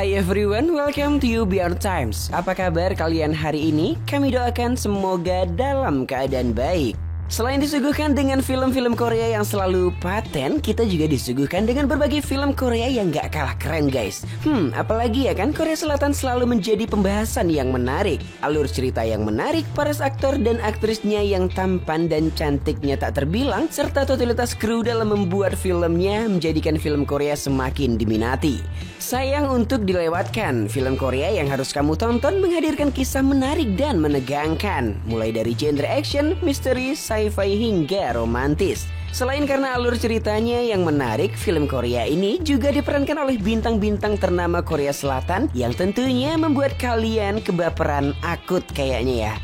Hai everyone, welcome to UBR Times. Apa kabar kalian hari ini? Kami doakan semoga dalam keadaan baik. Selain disuguhkan dengan film-film Korea yang selalu paten, kita juga disuguhkan dengan berbagai film Korea yang gak kalah keren guys. Apalagi ya kan, Korea Selatan selalu menjadi pembahasan yang menarik. Alur cerita yang menarik, para aktor dan aktrisnya yang tampan dan cantiknya tak terbilang, serta totalitas kru dalam membuat filmnya menjadikan film Korea semakin diminati. Sayang untuk dilewatkan, film Korea yang harus kamu tonton menghadirkan kisah menarik dan menegangkan. Mulai dari genre action, misteri, sci-fi hingga romantis. Selain karena alur ceritanya yang menarik, film Korea ini juga diperankan oleh bintang-bintang ternama Korea Selatan yang tentunya membuat kalian kebaperan akut kayaknya ya.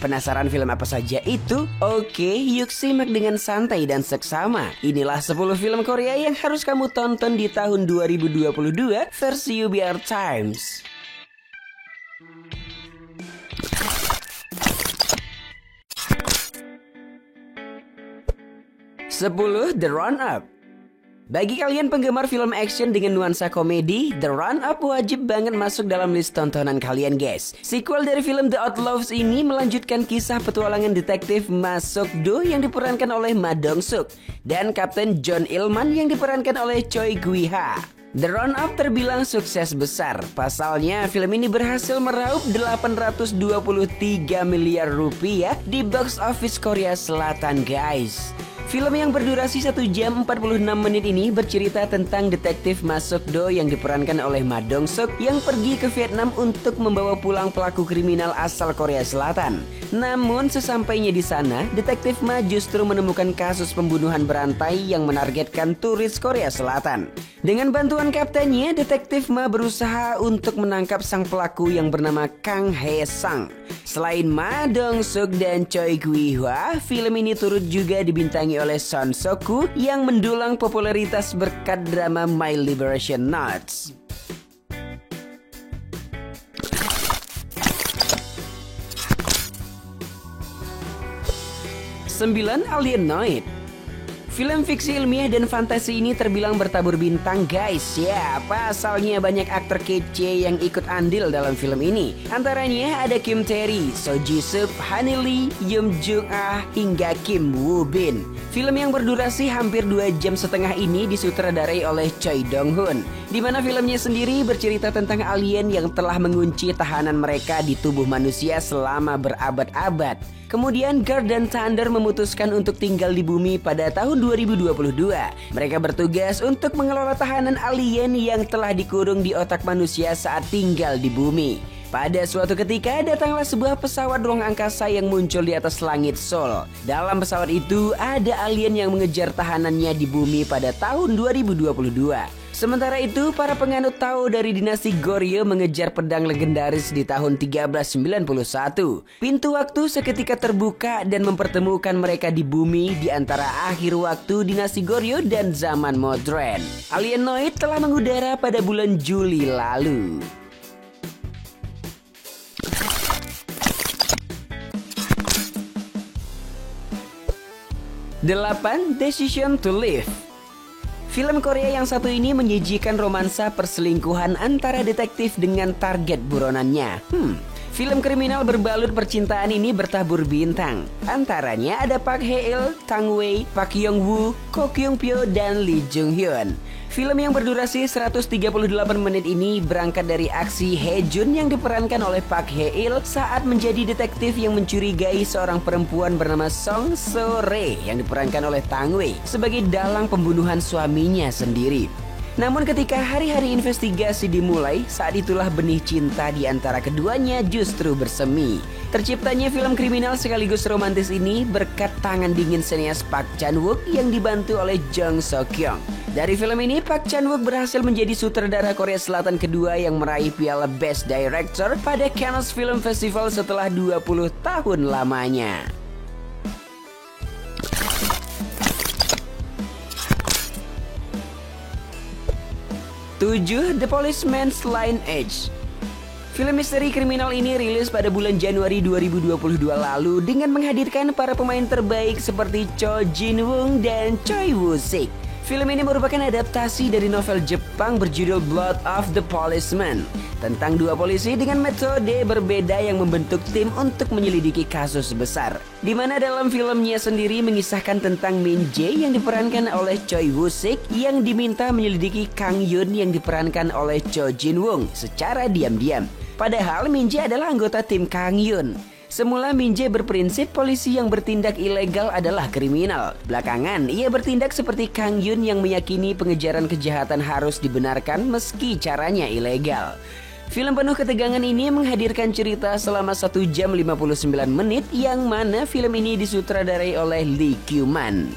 Penasaran film apa saja itu? Oke, yuk simak dengan santai dan seksama. Inilah 10 film Korea yang harus kamu tonton di tahun 2022 versi UBR Times. 10. The Run-Up. Bagi kalian penggemar film action dengan nuansa komedi, The Run-Up wajib banget masuk dalam list tontonan kalian guys. Sequel dari film The Outlaws ini melanjutkan kisah petualangan detektif Ma Sok-do yang diperankan oleh Ma Dong-suk dan Kapten John Illman yang diperankan oleh Choi Gue-ha. The Run-Up terbilang sukses besar. Pasalnya, film ini berhasil meraup 823 miliar rupiah di box office Korea Selatan guys. Film yang berdurasi 1 jam 46 menit ini bercerita tentang detektif Ma Sok-do yang diperankan oleh Ma Dong-suk yang pergi ke Vietnam untuk membawa pulang pelaku kriminal asal Korea Selatan. Namun sesampainya di sana, detektif Ma justru menemukan kasus pembunuhan berantai yang menargetkan turis Korea Selatan. Dengan bantuan kaptennya, detektif Ma berusaha untuk menangkap sang pelaku yang bernama Kang Hae-sang. Selain Ma Dong-suk dan Choi Gue-ha, film ini turut juga dibintangi oleh Son Seok-woo yang mendulang popularitas berkat drama My Liberation Notes. 9. Alienoid. Film fiksi ilmiah dan fantasi ini terbilang bertabur bintang guys ya. Pasalnya banyak aktor kece yang ikut andil dalam film ini. Antaranya ada Kim Tae-ri, So Ji-suk, Honey Lee, Yoon Jung-ah hingga Kim Woo-bin. Film yang berdurasi hampir 2,5 jam ini disutradarai oleh Choi Dong-hoon, di mana filmnya sendiri bercerita tentang alien yang telah mengunci tahanan mereka di tubuh manusia selama berabad-abad. Kemudian Guard dan Thunder memutuskan untuk tinggal di bumi pada tahun 2022. Mereka bertugas untuk mengelola tahanan alien yang telah dikurung di otak manusia saat tinggal di bumi. Pada suatu ketika datanglah sebuah pesawat ruang angkasa yang muncul di atas langit Seoul. Dalam pesawat itu ada alien yang mengejar tahanannya di bumi pada tahun 2022. Sementara itu, para penganut Tao dari dinasti Goryeo mengejar pedang legendaris di tahun 1391. Pintu waktu seketika terbuka dan mempertemukan mereka di bumi di antara akhir waktu dinasti Goryeo dan zaman modern. Alienoid telah mengudara pada bulan Juli lalu. 8. Decision to Live. Film Korea yang satu ini menyajikan romansa perselingkuhan antara detektif dengan target buronannya. Film kriminal berbalut percintaan ini bertabur bintang. Antaranya ada Park Hae-il, Tang Wei, Park Yong-woo, Ko Kyung-pyo, dan Lee Jung-hyun. Film yang berdurasi 138 menit ini berangkat dari aksi Hae-jun yang diperankan oleh Park Hae-il saat menjadi detektif yang mencurigai seorang perempuan bernama Song So-rae yang diperankan oleh Tang Wei sebagai dalang pembunuhan suaminya sendiri. Namun ketika hari-hari investigasi dimulai, saat itulah benih cinta di antara keduanya justru bersemi. Terciptanya film kriminal sekaligus romantis ini berkat tangan dingin senias Park Chan-wook yang dibantu oleh Jung So-kyung. Dari film ini, Park Chan-wook berhasil menjadi sutradara Korea Selatan kedua yang meraih piala Best Director pada Cannes Film Festival setelah 20 tahun lamanya. 7. The Policeman's Lineage. Film misteri kriminal ini rilis pada bulan Januari 2022 lalu dengan menghadirkan para pemain terbaik seperti Cho Jin-woong dan Choi Woo-sik. Film ini merupakan adaptasi dari novel Jepang berjudul Blood of the Policeman tentang dua polisi dengan metode berbeda yang membentuk tim untuk menyelidiki kasus besar. Di mana dalam filmnya sendiri mengisahkan tentang Min Jae yang diperankan oleh Choi Woo-sik yang diminta menyelidiki Kang Yun yang diperankan oleh Cho Jin-woong secara diam-diam. Padahal Min Jae adalah anggota tim Kang Yun. Semula Min Jae berprinsip polisi yang bertindak ilegal adalah kriminal. Belakangan, ia bertindak seperti Kang Yun yang meyakini pengejaran kejahatan harus dibenarkan meski caranya ilegal. Film penuh ketegangan ini menghadirkan cerita selama 1 jam 59 menit yang mana film ini disutradarai oleh Lee Kyu-man.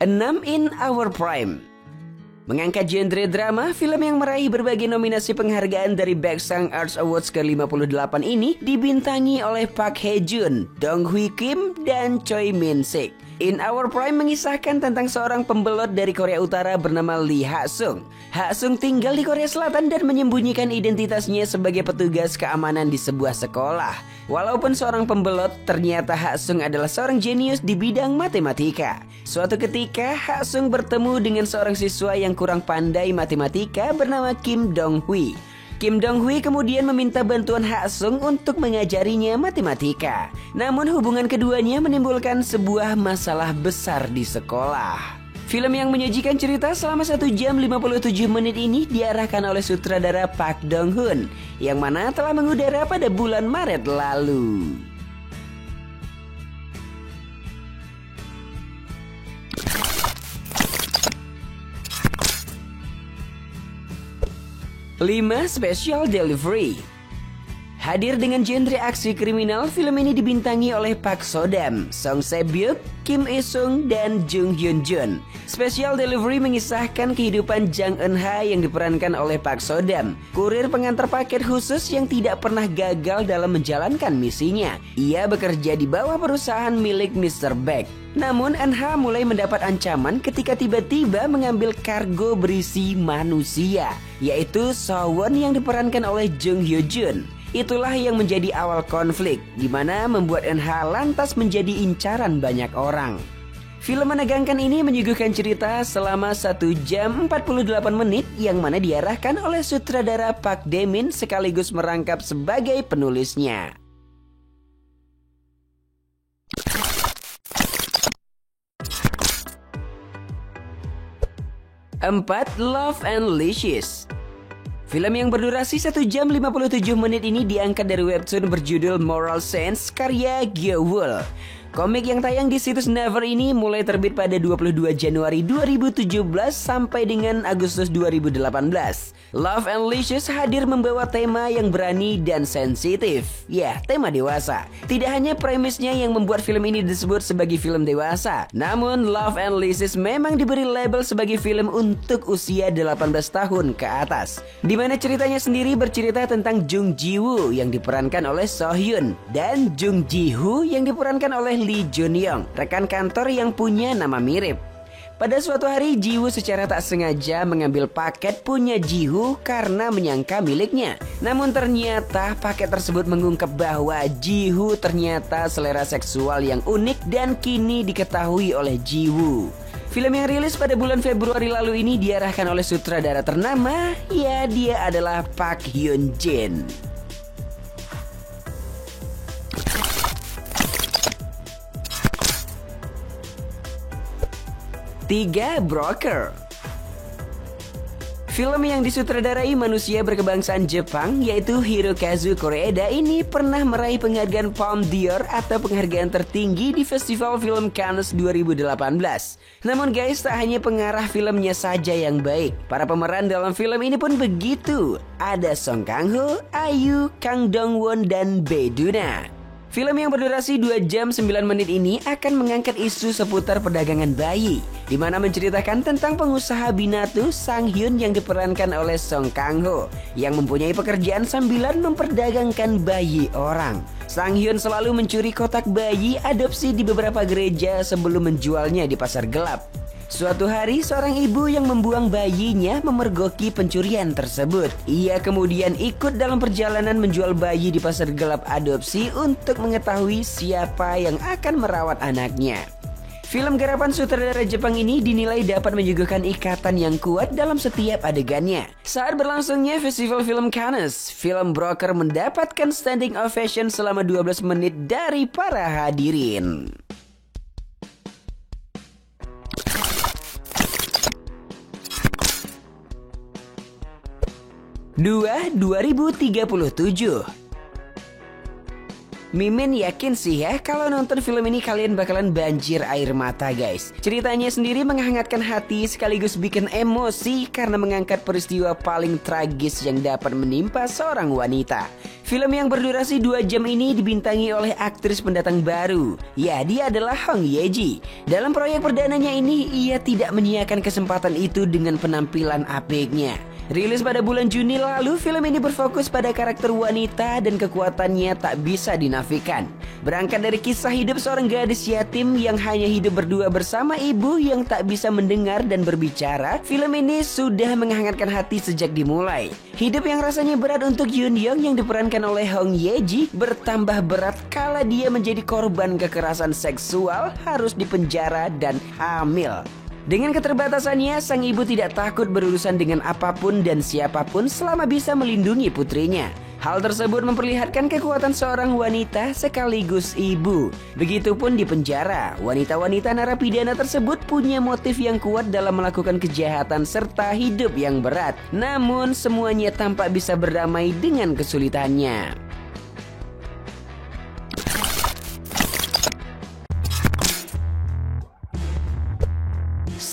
Enam in Our Prime. Mengangkat genre drama, film yang meraih berbagai nominasi penghargaan dari Baeksang Arts Awards ke-58 ini dibintangi oleh Park Hae-jun, Dong Hui Kim, dan Choi Min-sik. In Our Prime mengisahkan tentang seorang pembelot dari Korea Utara bernama Lee Ha-sung. Ha-sung tinggal di Korea Selatan dan menyembunyikan identitasnya sebagai petugas keamanan di sebuah sekolah. Walaupun seorang pembelot, ternyata Ha-sung adalah seorang jenius di bidang matematika. Suatu ketika, Ha-sung bertemu dengan seorang siswa yang kurang pandai matematika bernama Kim Dong-hui. Kim Dong-hui kemudian meminta bantuan Ha-sung untuk mengajarinya matematika. Namun hubungan keduanya menimbulkan sebuah masalah besar di sekolah. Film yang menyajikan cerita selama 1 jam 57 menit ini diarahkan oleh sutradara Park Dong-hoon yang mana telah mengudara pada bulan Maret lalu. Lima Special Delivery. Hadir dengan genre aksi kriminal, film ini dibintangi oleh Park So-dam, Song Se-byuk, Kim Il-sung, dan Jung Hyun-jun. Special Delivery mengisahkan kehidupan Jang Eun-ha yang diperankan oleh Park So-dam, kurir pengantar paket khusus yang tidak pernah gagal dalam menjalankan misinya. Ia bekerja di bawah perusahaan milik Mr. Baek. Namun Eun-ha mulai mendapat ancaman ketika tiba-tiba mengambil kargo berisi manusia, yaitu So-won yang diperankan oleh Jung Hyo-jun. Itulah yang menjadi awal konflik, di mana membuat Eun-ha lantas menjadi incaran banyak orang. Film menegangkan ini menyuguhkan cerita selama 1 jam 48 menit yang mana diarahkan oleh sutradara Park Dae-min sekaligus merangkap sebagai penulisnya. 4. Love and Licious. Film yang berdurasi 1 jam 57 menit ini diangkat dari webtoon berjudul Moral Sense karya Gyeowul. Komik yang tayang di situs Naver ini mulai terbit pada 22 Januari 2017 sampai dengan Agustus 2018. Love and Licious hadir membawa tema yang berani dan sensitif. Ya, tema dewasa. Tidak hanya premisnya yang membuat film ini disebut sebagai film dewasa, namun Love and Licious memang diberi label sebagai film untuk usia 18 tahun ke atas. Di mana ceritanya sendiri bercerita tentang Jung Ji-woo yang diperankan oleh So Hyun dan Jung Ji-hoo yang diperankan oleh Lee Jun-young, rekan kantor yang punya nama mirip. Pada suatu hari, Ji-woo secara tak sengaja mengambil paket punya Ji-hoo karena menyangka miliknya. Namun ternyata paket tersebut mengungkap bahwa Ji-hoo ternyata selera seksual yang unik dan kini diketahui oleh Ji-woo. Film yang rilis pada bulan Februari lalu ini diarahkan oleh sutradara ternama, ya dia adalah Park Hyun-jin. 3. Broker. Film yang disutradarai manusia berkebangsaan Jepang yaitu Hirokazu Koreeda ini pernah meraih penghargaan Palme d'Or atau penghargaan tertinggi di Festival Film Cannes 2018. Namun guys, tak hanya pengarah filmnya saja yang baik, para pemeran dalam film ini pun begitu. Ada Song Kang-ho, IU, Kang Dong-won, dan Bae Doona. Film yang berdurasi 2 jam 9 menit ini akan mengangkat isu seputar perdagangan bayi, di mana menceritakan tentang pengusaha binatu Sang Hyun yang diperankan oleh Song Kang-ho yang mempunyai pekerjaan sambilan memperdagangkan bayi orang. Sang Hyun selalu mencuri kotak bayi adopsi di beberapa gereja sebelum menjualnya di pasar gelap. Suatu hari seorang ibu yang membuang bayinya memergoki pencurian tersebut. Ia kemudian ikut dalam perjalanan menjual bayi di pasar gelap adopsi untuk mengetahui siapa yang akan merawat anaknya. Film garapan sutradara Jepang ini dinilai dapat menyuguhkan ikatan yang kuat dalam setiap adegannya. Saat berlangsungnya Festival Film Cannes, film Broker mendapatkan standing ovation selama 12 menit dari para hadirin. 2037. Mimin yakin sih ya kalau nonton film ini kalian bakalan banjir air mata guys. Ceritanya sendiri menghangatkan hati sekaligus bikin emosi karena mengangkat peristiwa paling tragis yang dapat menimpa seorang wanita. Film yang berdurasi 2 jam ini dibintangi oleh aktris pendatang baru. Ya, dia adalah Hong Ye-ji. Dalam proyek perdananya ini, ia tidak menyiakan kesempatan itu dengan penampilan apiknya. Rilis pada bulan Juni lalu, film ini berfokus pada karakter wanita dan kekuatannya tak bisa dinafikan. Berangkat dari kisah hidup seorang gadis yatim yang hanya hidup berdua bersama ibu yang tak bisa mendengar dan berbicara, film ini sudah menghangatkan hati sejak dimulai. Hidup yang rasanya berat untuk Yoon Young yang diperankan oleh Hong Ye-ji bertambah berat kala dia menjadi korban kekerasan seksual, harus dipenjara dan hamil. Dengan keterbatasannya, sang ibu tidak takut berurusan dengan apapun dan siapapun selama bisa melindungi putrinya. Hal tersebut memperlihatkan kekuatan seorang wanita sekaligus ibu. Begitupun di penjara, wanita-wanita narapidana tersebut punya motif yang kuat dalam melakukan kejahatan serta hidup yang berat. Namun semuanya tampak bisa berdamai dengan kesulitannya.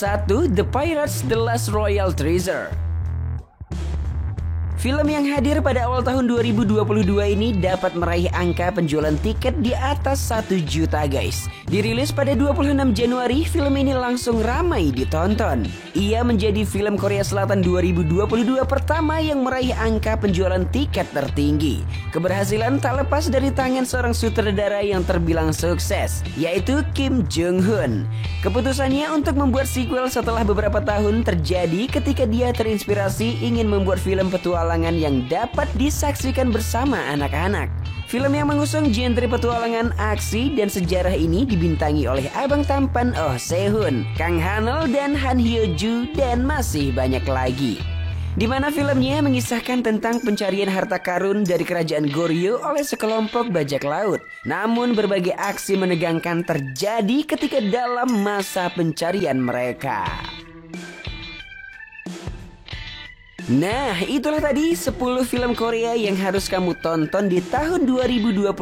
1. The Pirates: The Last Royal Treasure. Film yang hadir pada awal tahun 2022 ini dapat meraih angka penjualan tiket di atas 1 juta guys. Dirilis pada 26 Januari, film ini langsung ramai ditonton. Ia menjadi film Korea Selatan 2022 pertama yang meraih angka penjualan tiket tertinggi. Keberhasilan tak lepas dari tangan seorang sutradara yang terbilang sukses, yaitu Kim Jung Hoon. Keputusannya untuk membuat sequel setelah beberapa tahun terjadi ketika dia terinspirasi ingin membuat film petualangan yang dapat disaksikan bersama anak-anak. Film yang mengusung genre petualangan, aksi, dan sejarah ini dibintangi oleh abang tampan Oh Se-hoon, Kang Han-oh, dan Han Hyo-joo, dan masih banyak lagi. Di mana filmnya mengisahkan tentang pencarian harta karun dari kerajaan Goryeo oleh sekelompok bajak laut. Namun berbagai aksi menegangkan terjadi ketika dalam masa pencarian mereka. Nah, itulah tadi 10 film Korea yang harus kamu tonton di tahun 2022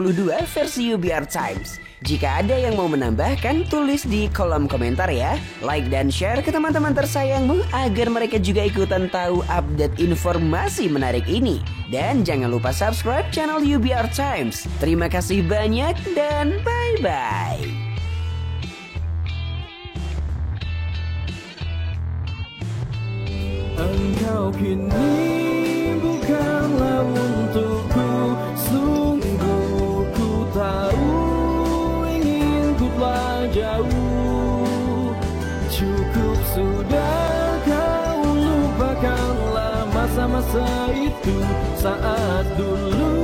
versi UBR Times. Jika ada yang mau menambahkan, tulis di kolom komentar ya. Like dan share ke teman-teman tersayangmu agar mereka juga ikutan tahu update informasi menarik ini. Dan jangan lupa subscribe channel UBR Times. Terima kasih banyak dan bye-bye. Engkau kini bukanlah untukku, sungguh ku tahu ingin ku telah jauh. Cukup sudah kau lupakanlah masa-masa itu, saat dulu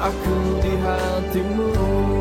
aku di hatimu.